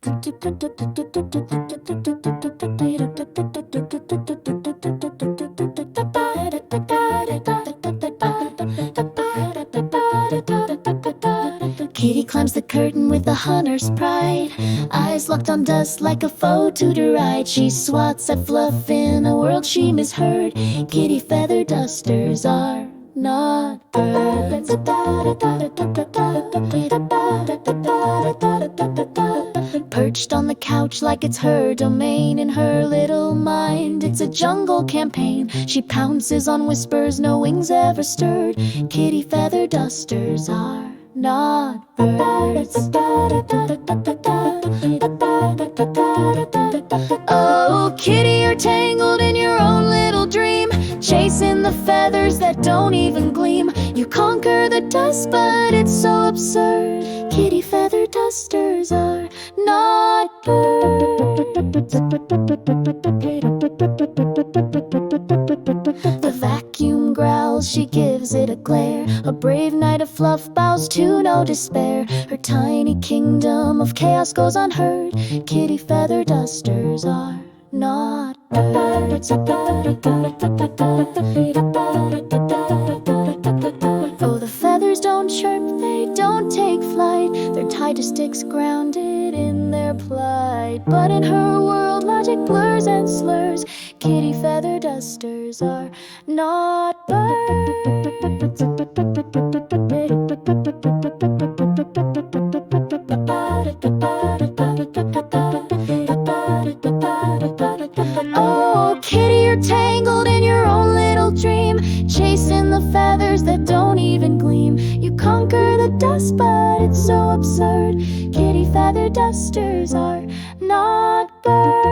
Kitty climbs the curtain with a hunter's pride, eyes locked on dust like a foe to deride. She swats at fluff in a world she misheard. Kitty feather dusters are not birds. Perched on the couch like it's her domain. In her little mind, it's a jungle campaign. She pounces on whispers no wings ever stirred. Kitty feather dusters are not birds. Oh, kitty, you're tangled in your own little dream, chasing the feathers that don't even gleam. You conquer the dust, but it's so absurd. Kitty feather dusters are not birds. The vacuum growls, she gives it a glare. A brave knight of fluff bows to no despair. Her tiny kingdom of chaos goes unheard. Kitty feather dusters are not birds. Oh, the feathers don't chirp, they don't take flight. They're tied to sticks, grounded in their plight. But in her world, logic blurs and slurs. Kitty feather dusters are not birds. Oh, kitty, you're tangled in your own little dream, chasing the feathers that don't even gleam. You conquer the dust, but it's so absurd. Kitty feather dusters are not birds.